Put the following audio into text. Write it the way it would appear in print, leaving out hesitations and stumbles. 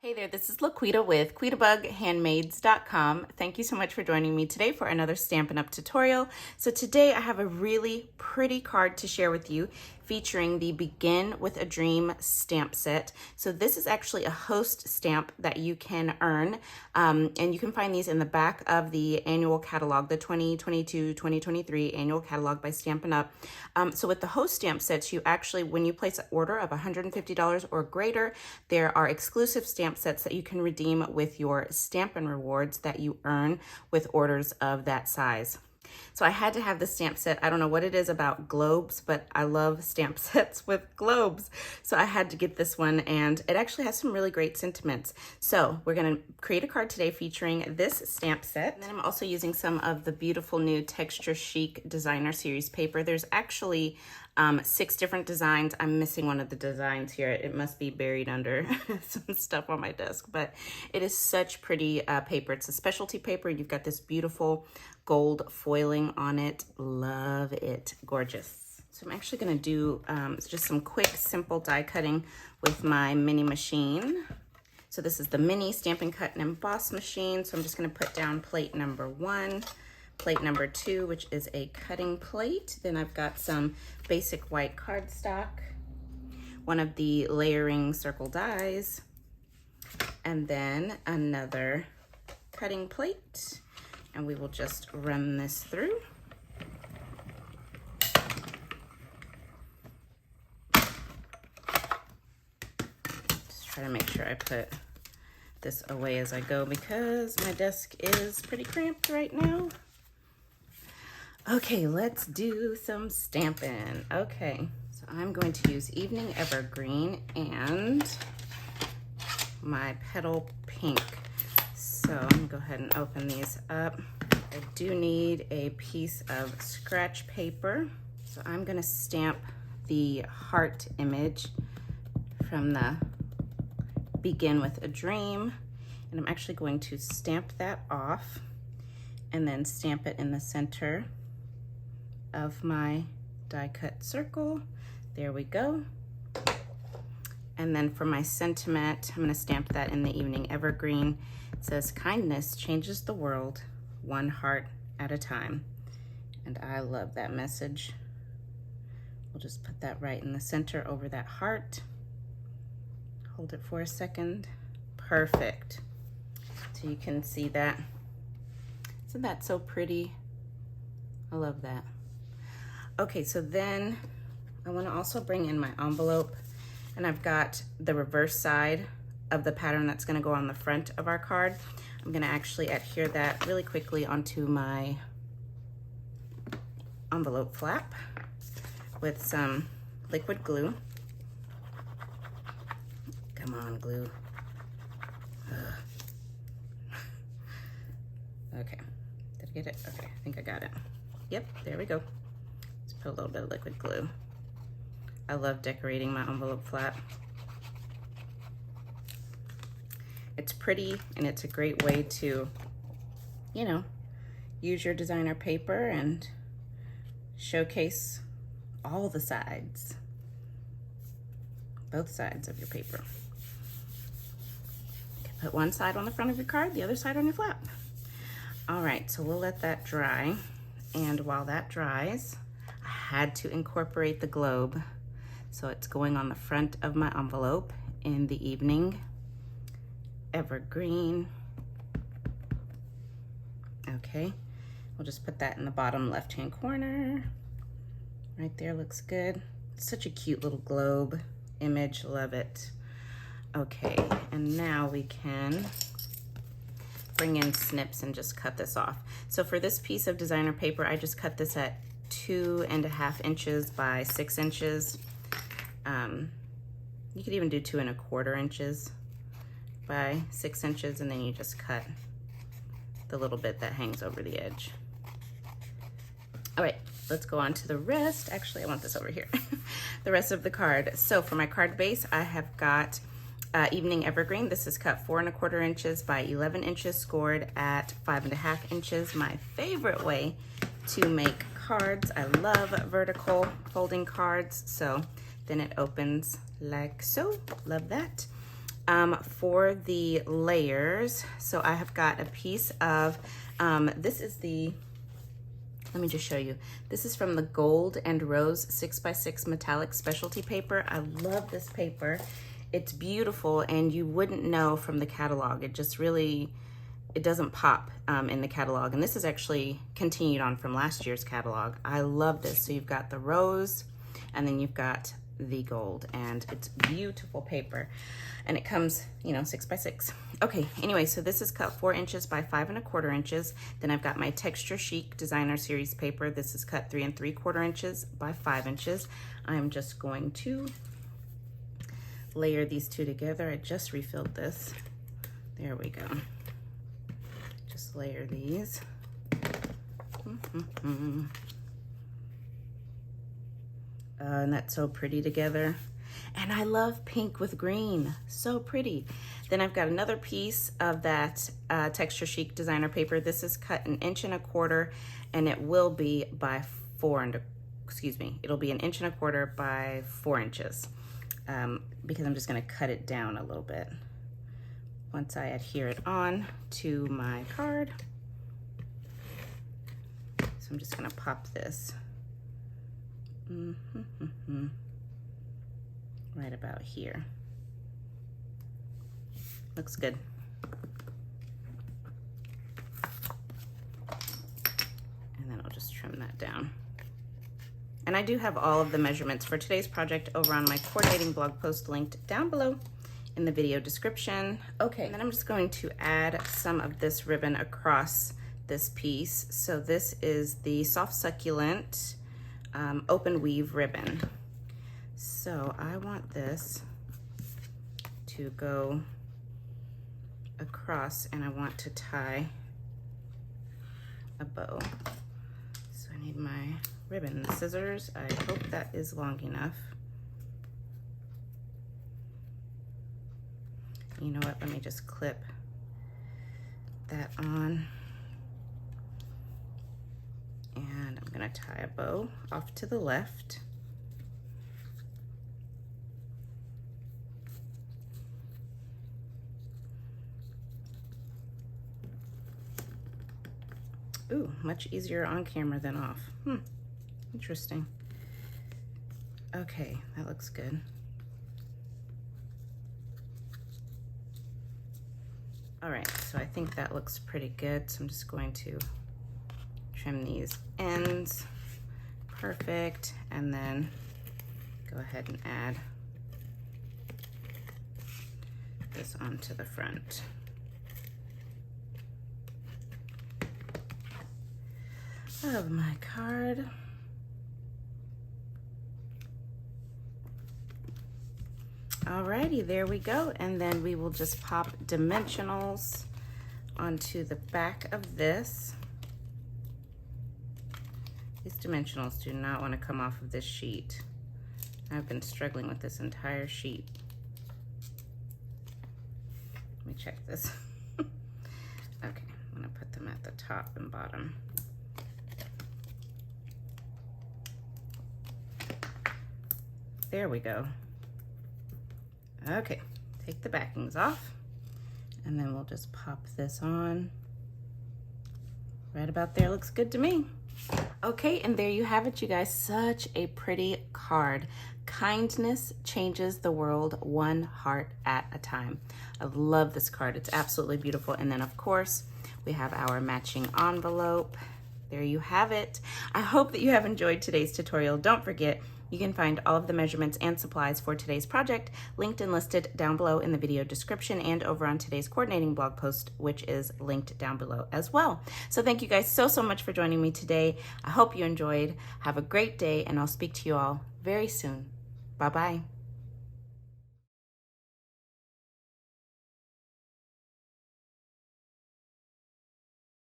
Hey there, this is LaQuita with QuitaBugHandmaids.com. Thank you so much for joining me today for another Stampin' Up! Tutorial. So today I have a really pretty card to share with you featuring the Begin with a Dream stamp set. So this is actually a host stamp that you can earn, and you can find these in the back of the annual catalog, the 2022-2023 annual catalog by Stampin' Up! So with the host stamp sets, you actually, when you place an order of $150 or greater, there are exclusive stamp sets that you can redeem with your Stampin' rewards that you earn with orders of that size. So I had to have the stamp set. I don't know what it is about globes, but I love stamp sets with globes. So I had to get this one, and it actually has some really great sentiments. So we're gonna create a card today featuring this stamp set. And then I'm also using some of the beautiful new Texture Chic Designer Series paper. There's actually 6 different designs. I'm missing one of the designs here. It must be buried under some stuff on my desk, but it is such pretty paper. It's a specialty paper. You've got this beautiful gold foiling on it. Love it. Gorgeous. So I'm actually gonna do just some quick, simple die cutting with my mini machine. So this is the mini Stampin' Cut and Emboss machine. So I'm just gonna put down plate number 1. Plate number 2, which is a cutting plate. Then I've got some basic white cardstock, one of the layering circle dies, and then another cutting plate. And we will just run this through. Just try to make sure I put this away as I go because my desk is pretty cramped right now. Okay, let's do some stamping. Okay, so I'm going to use Evening Evergreen and my Petal Pink. So I'm gonna go ahead and open these up. I do need a piece of scratch paper. So I'm gonna stamp the heart image from the Begin with a Dream. And I'm actually going to stamp that off and then stamp it in the center of my die cut circle. There we go. And then for my sentiment, I'm gonna stamp that in the Evening Evergreen. It says, kindness changes the world, one heart at a time. And I love that message. We'll just put that right in the center over that heart. Hold it for a second. Perfect. So you can see that. Isn't that so pretty? I love that. Okay, so then I want to also bring in my envelope, and I've got the reverse side of the pattern that's going to go on the front of our card. I'm going to actually adhere that really quickly onto my envelope flap with some liquid glue. Come on, glue. Okay, did I get it? Okay, I think I got it. Yep, there we go. Let's put a little bit of liquid glue. I love decorating my envelope flap. It's pretty, and it's a great way to, you know, use your designer paper and showcase all the sides, both sides of your paper. Okay, put one side on the front of your card, the other side on your flap. All right, so we'll let that dry. And while that dries, I had to incorporate the globe. So it's going on the front of my envelope in the Evening Evergreen. Okay, we'll just put that in the bottom left-hand corner. Right there, looks good. It's such a cute little globe image, love it. Okay, and now we can bring in snips and just cut this off. So for this piece of designer paper, I just cut this at 2.5 inches by 6 inches. You could even do 2.25 inches by 6 inches, and then you just cut the little bit that hangs over the edge. All right, let's go on to the rest. Actually, I want this over here. The rest of the card. So for my card base, I have got Evening Evergreen. This is cut 4.25 inches by 11 inches, scored at 5.5 inches. My favorite way to make cards. I love vertical folding cards. So then it opens like so. Love that. For the layers, so I have got a piece of, this is the, let me just show you. This is from the Gold and Rose 6x6 metallic specialty paper. I love this paper. It's beautiful, and you wouldn't know from the catalog. It just really, it doesn't pop in the catalog. And this is actually continued on from last year's catalog. I love this. So you've got the rose, and then you've got the gold, and it's beautiful paper. And it comes, you know, 6x6. Okay, anyway, so this is cut 4 inches by 5 1/4 inches. Then I've got my Texture Chic Designer Series paper. This is cut 3 3/4 inches by 5 inches. I'm just going to layer these two together. I just refilled this. There we go. Just layer these. And that's so pretty together. And I love pink with green, so pretty. Then I've got another piece of that Texture Chic Designer paper. This is cut 1 1/4 inches, and it will be by 4 and, excuse me, it'll be 1 1/4 inches by 4 inches. Because I'm just gonna cut it down a little bit once I adhere it on to my card. So I'm just gonna pop this right about here. Looks good. And then I'll just trim that down. And I do have all of the measurements for today's project over on my coordinating blog post linked down below in the video description. Okay, and then I'm just going to add some of this ribbon across this piece. So this is the Soft Succulent open weave ribbon. So I want this to go across, and I want to tie a bow. So I need my ribbon scissors. I hope that is long enough. You know what, let me just clip that on. And I'm gonna tie a bow off to the left. Ooh, much easier on camera than off. Interesting. Okay, that looks good. All right, so I think that looks pretty good. So I'm just going to trim these ends. Perfect. And then go ahead and add this onto the front. Of my card. Alrighty, there we go. And then we will just pop dimensionals onto the back of this. These dimensionals do not want to come off of this sheet. I've been struggling with this entire sheet. Let me check this. Okay, I'm gonna put them at the top and bottom. There we go. Okay, take the backings off, and then we'll just pop this on. Right about there looks good to me. Okay, and there you have it, you guys. Such a pretty card. Kindness changes the world one heart at a time. I love this card. It's absolutely beautiful. And then, of course, we have our matching envelope. There you have it. I hope that you have enjoyed today's tutorial. Don't forget, you can find all of the measurements and supplies for today's project linked and listed down below in the video description and over on today's coordinating blog post, which is linked down below as well. So thank you guys so much for joining me today. I hope you enjoyed. Have a great day, and I'll speak to you all very soon. Bye-bye.